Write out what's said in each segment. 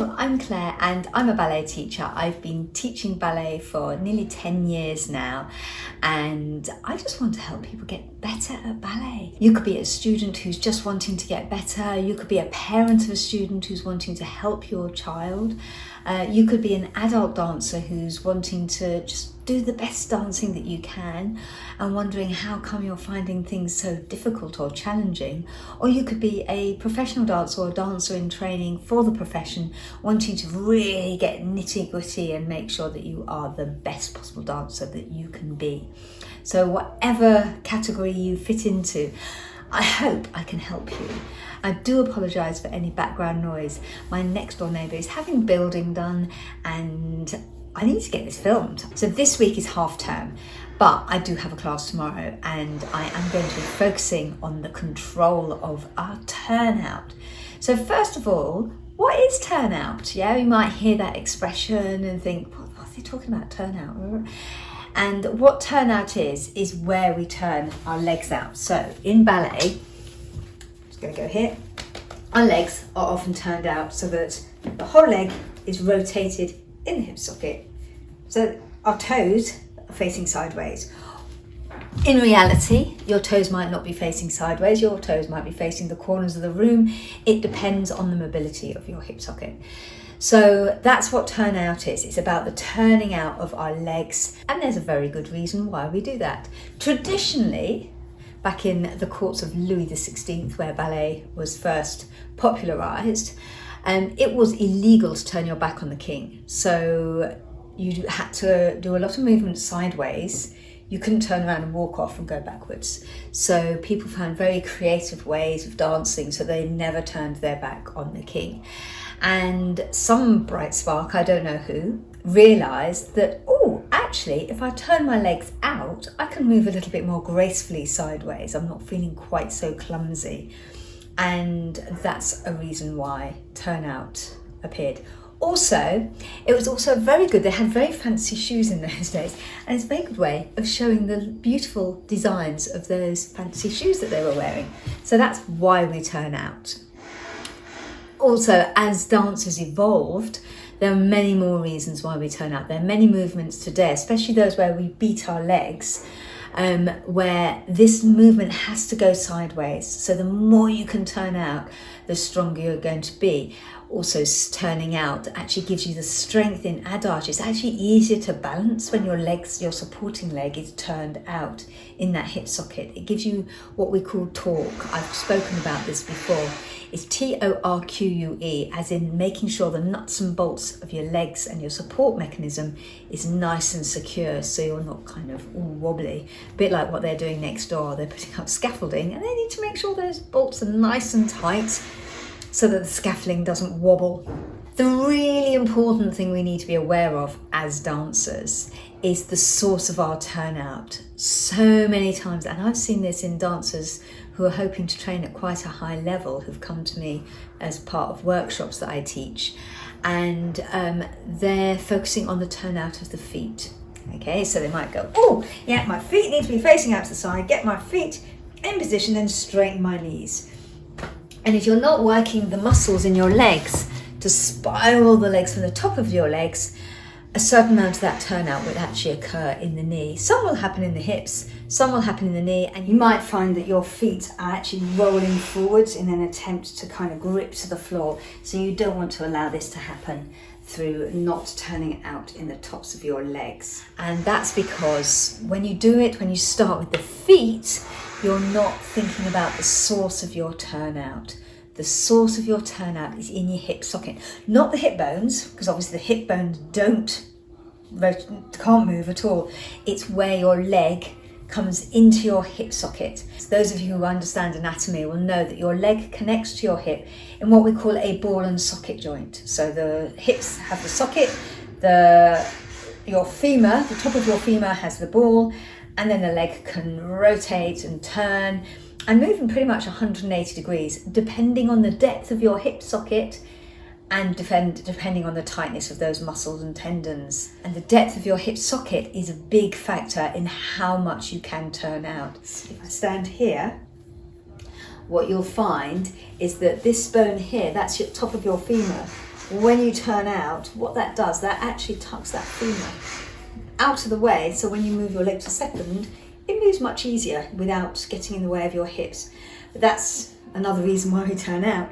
Hello, I'm Claire and I'm a ballet teacher. I've been teaching ballet for nearly 10 years now, and I just want to help people get better at ballet. You could be a student who's just wanting to get better. You could be a parent of a student who's wanting to help your child. You could be an adult dancer who's wanting to just do the best dancing that you can and wondering how come you're finding things so difficult or challenging. Or you could be a professional dancer or a dancer in training for the profession, wanting to really get nitty-gritty and make sure that you are the best possible dancer that you can be. So whatever category you fit into, I hope I can help you. I do apologise for any background noise. My next door neighbour is having building done and I need to get this filmed. So this week is half term, but I do have a class tomorrow and I am going to be focusing on the control of our turnout. So first of all, what is turnout? Yeah, you might hear that expression and think, what are they talking about, turnout? And what turnout is where we turn our legs out. So in ballet, just gonna go here, our legs are often turned out so that the whole leg is rotated in the hip socket. So our toes are facing sideways. In reality, your toes might not be facing sideways, your toes might be facing the corners of the room. It depends on the mobility of your hip socket. So that's what turnout is. It's about the turning out of our legs, and there's a very good reason why we do that. Traditionally, back in the courts of Louis XVI, where ballet was first popularised, it was illegal to turn your back on the king. So you had to do a lot of movement sideways. You couldn't turn around and walk off and go backwards. So people found very creative ways of dancing so they never turned their back on the king. And some bright spark, I don't know who, realised that, oh, actually, if I turn my legs out, I can move a little bit more gracefully sideways. I'm not feeling quite so clumsy. And that's a reason why turnout appeared. Also, it was also very good. They had very fancy shoes in those days, and it's a very good way of showing the beautiful designs of those fancy shoes that they were wearing. So that's why we turn out. Also, as dancers evolved, there are many more reasons why we turn out. There are many movements today, especially those where we beat our legs, where this movement has to go sideways. So the more you can turn out, the stronger you're going to be. Also, turning out actually gives you the strength in adage. It's actually easier to balance when your legs, your supporting leg is turned out in that hip socket. It gives you what we call torque. I've spoken about this before. It's TORQUE, as in making sure the nuts and bolts of your legs and your support mechanism is nice and secure, so you're not kind of all wobbly. A bit like what they're doing next door. They're putting up scaffolding and they need to make sure those bolts are nice and tight so that the scaffolding doesn't wobble. The really important thing we need to be aware of as dancers is the source of our turnout. So many times, and I've seen this in dancers who are hoping to train at quite a high level, who've come to me as part of workshops that I teach, and they're focusing on the turnout of the feet. Okay, so they might go, oh yeah, my feet need to be facing out to the side, get my feet in position, then straighten my knees. And if you're not working the muscles in your legs to spiral the legs from the top of your legs, a certain amount of that turnout will actually occur in the knee. Some will happen in the hips, some will happen in the knee, and you might find that your feet are actually rolling forwards in an attempt to kind of grip to the floor. So you don't want to allow this to happen through not turning out in the tops of your legs. And that's because when you do it, when you start with the feet, you're not thinking about the source of your turnout. The source of your turnout is in your hip socket, not the hip bones, because obviously the hip bones can't move at all. It's where your leg comes into your hip socket. So those of you who understand anatomy will know that your leg connects to your hip in what we call a ball and socket joint. So the hips have the socket, your femur, the top of your femur has the ball, and then the leg can rotate and turn and move in pretty much 180 degrees, depending on the depth of your hip socket and depending on the tightness of those muscles and tendons. And the depth of your hip socket is a big factor in how much you can turn out. If I stand here, what you'll find is that this bone here, that's your top of your femur, when you turn out, what that does, that actually tucks that femur out of the way, so when you move your leg to second, it moves much easier without getting in the way of your hips. But that's another reason why we turn out.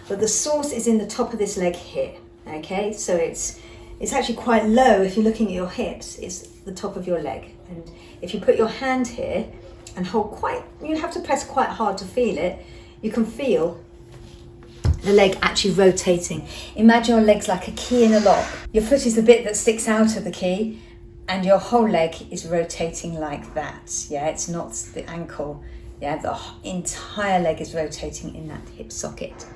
But the source is in the top of this leg here, okay? So it's actually quite low if you're looking at your hips, it's the top of your leg. And if you put your hand here and hold quite, you have to press quite hard to feel it, you can feel the leg actually rotating. Imagine your leg's like a key in a lock. Your foot is the bit that sticks out of the key, and your whole leg is rotating like that. Yeah, it's not the ankle. Yeah, the entire leg is rotating in that hip socket.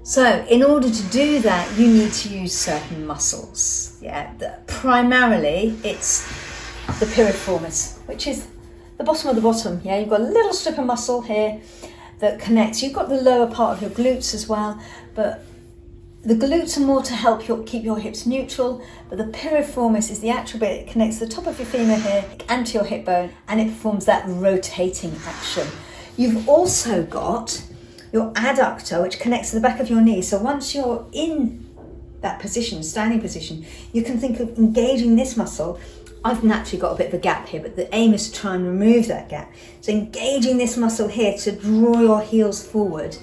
So in order to do that, you need to use certain muscles. Yeah, primarily it's the piriformis, which is the bottom of the bottom. Yeah, you've got a little strip of muscle here that connects. You've got the lower part of your glutes as well, but the glutes are more to help keep your hips neutral, but the piriformis is the actual bit that connects the top of your femur here and to your hip bone, and it performs that rotating action. You've also got your adductor, which connects to the back of your knee. So once you're in that position, standing position, you can think of engaging this muscle. I've naturally got a bit of a gap here, but the aim is to try and remove that gap. So engaging this muscle here to draw your heels forward,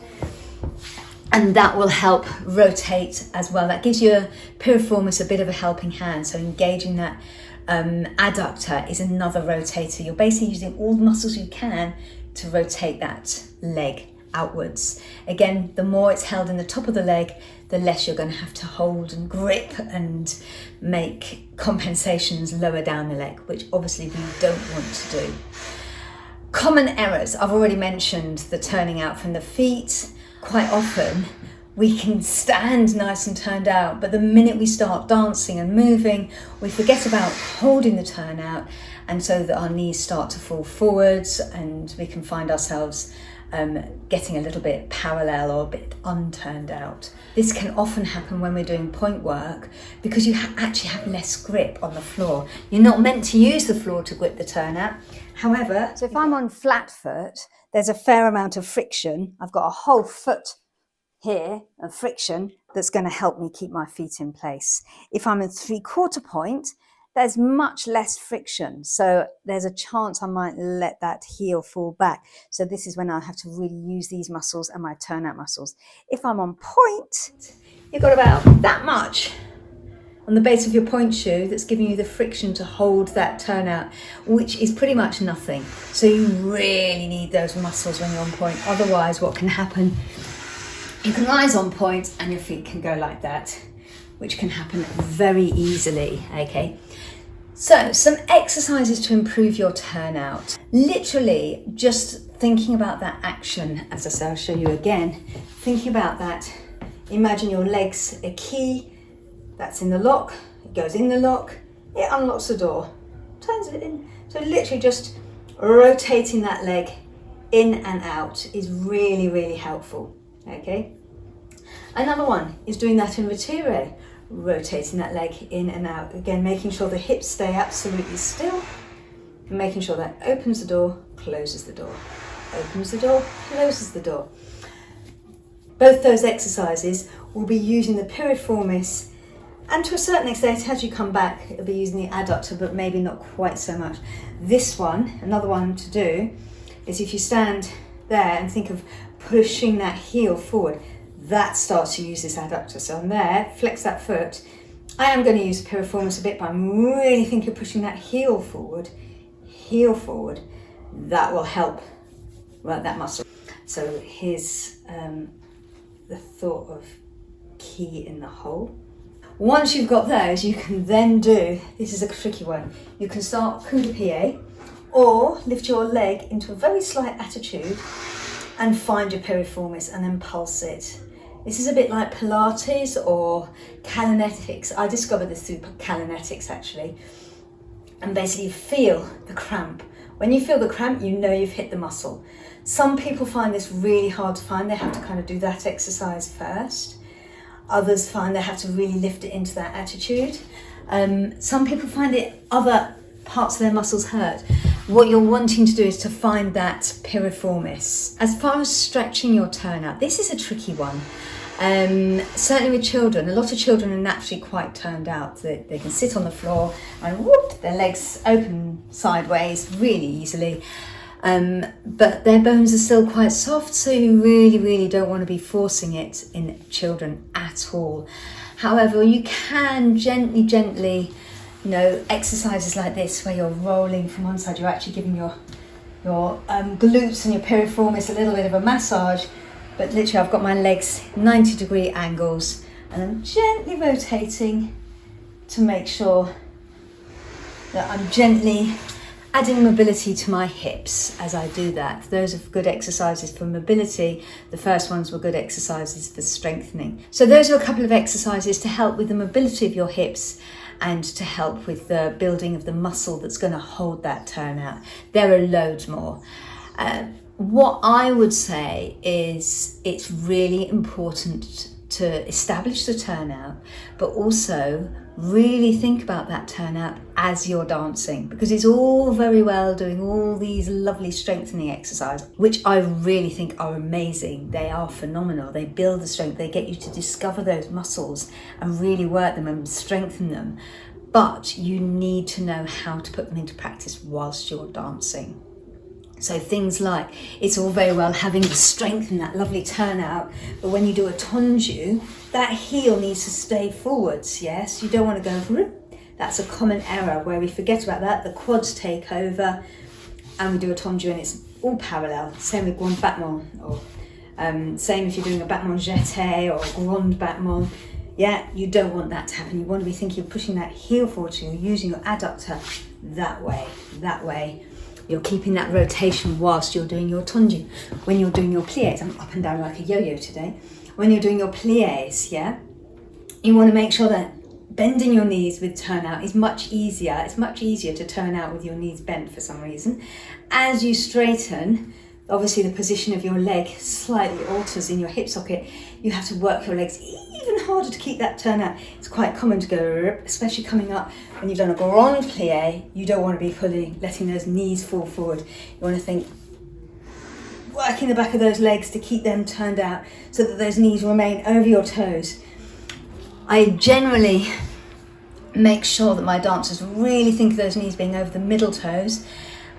and that will help rotate as well. That gives your piriformis a bit of a helping hand. So engaging that adductor is another rotator. You're basically using all the muscles you can to rotate that leg outwards. Again, the more it's held in the top of the leg, the less you're going to have to hold and grip and make compensations lower down the leg, which obviously we don't want to do. Common errors. I've already mentioned the turning out from the feet. Quite often we can stand nice and turned out, but the minute we start dancing and moving, we forget about holding the turnout, and so that our knees start to fall forwards and we can find ourselves getting a little bit parallel or a bit unturned out. This can often happen when we're doing point work because you actually have less grip on the floor. You're not meant to use the floor to grip the turnout. However, so if I'm on flat foot, there's a fair amount of friction. I've got a whole foot here of friction that's going to help me keep my feet in place. If I'm in 3/4 point, there's much less friction. So there's a chance I might let that heel fall back. So this is when I have to really use these muscles and my turnout muscles. If I'm on point, you've got about that much on the base of your point shoe that's giving you the friction to hold that turnout, which is pretty much nothing. So you really need those muscles when you're on point. Otherwise, what can happen, you can rise on point and your feet can go like that, which can happen very easily, okay? So some exercises to improve your turnout. Literally just thinking about that action, as I say, I'll show you again. Thinking about that, imagine your leg's a key that's in the lock, it goes in the lock, it unlocks the door, turns it in. So literally just rotating that leg in and out is really, really helpful, okay? Another one is doing that in retire, rotating that leg in and out. Again, making sure the hips stay absolutely still, and making sure that opens the door, closes the door, opens the door, closes the door. Both those exercises will be using the piriformis, and to a certain extent, as you come back, it'll be using the adductor, but maybe not quite so much. This one, another one to do, is if you stand there and think of pushing that heel forward, that starts to use this adductor. So I'm there, flex that foot. I am going to use the piriformis a bit, but I'm really thinking of pushing that heel forward. That will help work that muscle. So here's the thought of key in the hole. Once you've got those, you can then do, this is a tricky one, you can start coup de pied or lift your leg into a very slight attitude and find your piriformis and then pulse it. This is a bit like Pilates or Calisthenics. I discovered this through Calisthenics actually. And basically feel the cramp. When you feel the cramp, you know you've hit the muscle. Some people find this really hard to find. They have to kind of do that exercise first. Others find they have to really lift it into that attitude. Some people find it other parts of their muscles hurt. What you're wanting to do is to find that piriformis. As far as stretching your turnout, this is a tricky one. Certainly with children, a lot of children are naturally quite turned out. They can sit on the floor and whoop, their legs open sideways really easily. But their bones are still quite soft, so you really don't want to be forcing it in children at all. However, you can gently, exercises like this where you're rolling from one side, you're actually giving your glutes and your piriformis a little bit of a massage. But literally I've got my legs 90-degree angles and I'm gently rotating to make sure that I'm gently adding mobility to my hips as I do that. Those are good exercises for mobility. The first ones were good exercises for strengthening. So those are a couple of exercises to help with the mobility of your hips and to help with the building of the muscle that's going to hold that turnout. There are loads more. What I would say is it's really important to establish the turnout, but also really think about that turnout as you're dancing, because it's all very well doing all these lovely strengthening exercises, which I really think are amazing. They are phenomenal. They build the strength. They get you to discover those muscles and really work them and strengthen them. But you need to know how to put them into practice whilst you're dancing. So things like, it's all very well having the strength and that lovely turnout, but when you do a tendu, that heel needs to stay forwards, yes? You don't want to go, that's a common error where we forget about that, the quads take over, and we do a tendu and it's all parallel. Same with grand battement, or same if you're doing a battement jeté or grand battement. Yeah, you don't want that to happen. You want to be thinking of pushing that heel forward, so you're using your adductor that way. You're keeping that rotation whilst you're doing your tendu. When you're doing your pliés, I'm up and down like a yo-yo today. When you're doing your pliés, yeah, you want to make sure that bending your knees with turnout is much easier. It's much easier to turn out with your knees bent for some reason. As you straighten, obviously the position of your leg slightly alters in your hip socket. You have to work your legs even harder to keep that turnout. It's quite common to go, especially coming up when you've done a grand plié. You don't want to be letting those knees fall forward. You want to think, working the back of those legs to keep them turned out so that those knees remain over your toes. I generally make sure that my dancers really think of those knees being over the middle toes.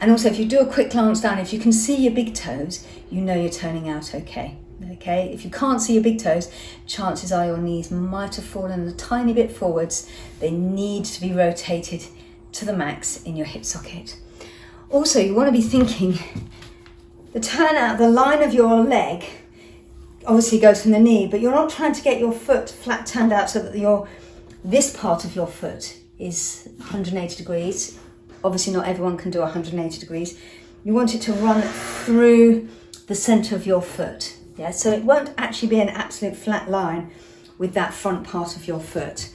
And also, if you do a quick glance down, if you can see your big toes, you know you're turning out okay. Okay, if you can't see your big toes, chances are your knees might have fallen a tiny bit forwards. They need to be rotated to the max in your hip socket. Also, you want to be thinking, the turnout, the line of your leg obviously goes from the knee, but you're not trying to get your foot flat turned out so that this part of your foot is 180 degrees. Obviously not everyone can do 180 degrees. You want it to run through the center of your foot. Yeah, so it won't actually be an absolute flat line with that front part of your foot.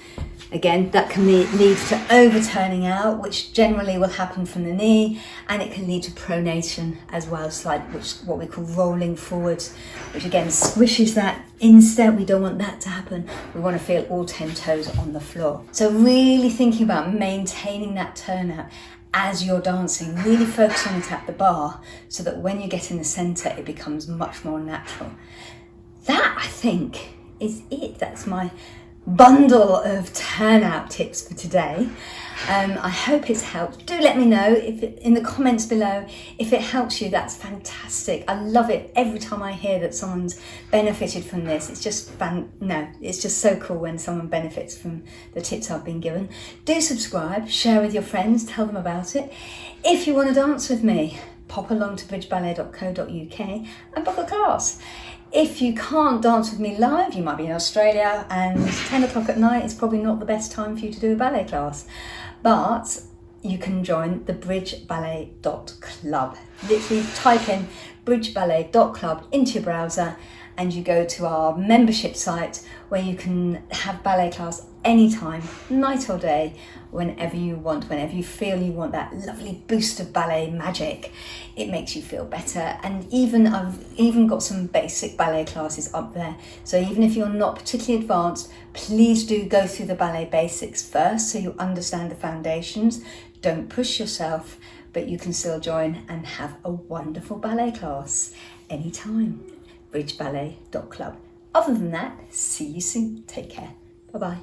Again, that can lead to overturning out, which generally will happen from the knee, and it can lead to pronation as well, which what we call rolling forwards, which again squishes that instep. We don't want that to happen. We want to feel all 10 toes on the floor. So really thinking about maintaining that turnout as you're dancing, really focus on it at the bar so that when you get in the center, it becomes much more natural. That, I think, is it. That's my bundle of turnout tips for today. I hope it's helped. Do let me know in the comments below if it helps you. That's fantastic. I love it every time I hear that someone's benefited from this. It's just it's just so cool when someone benefits from the tips I've been given. Do subscribe, share with your friends, tell them about it. If you want to dance with me, pop along to bridgeballet.co.uk and book a class. If you can't dance with me live, you might be in Australia and 10 o'clock at night is probably not the best time for you to do a ballet class. But you can join the bridgeballet.club. Literally type in bridgeballet.club into your browser and you go to our membership site where you can have ballet class anytime, night or day, whenever you want, whenever you feel you want that lovely boost of ballet magic. It makes you feel better. And I've even got some basic ballet classes up there. So even if you're not particularly advanced, please do go through the ballet basics first so you understand the foundations. Don't push yourself, but you can still join and have a wonderful ballet class anytime. bridgeballet.club. Other than that, see you soon. Take care. Bye-bye.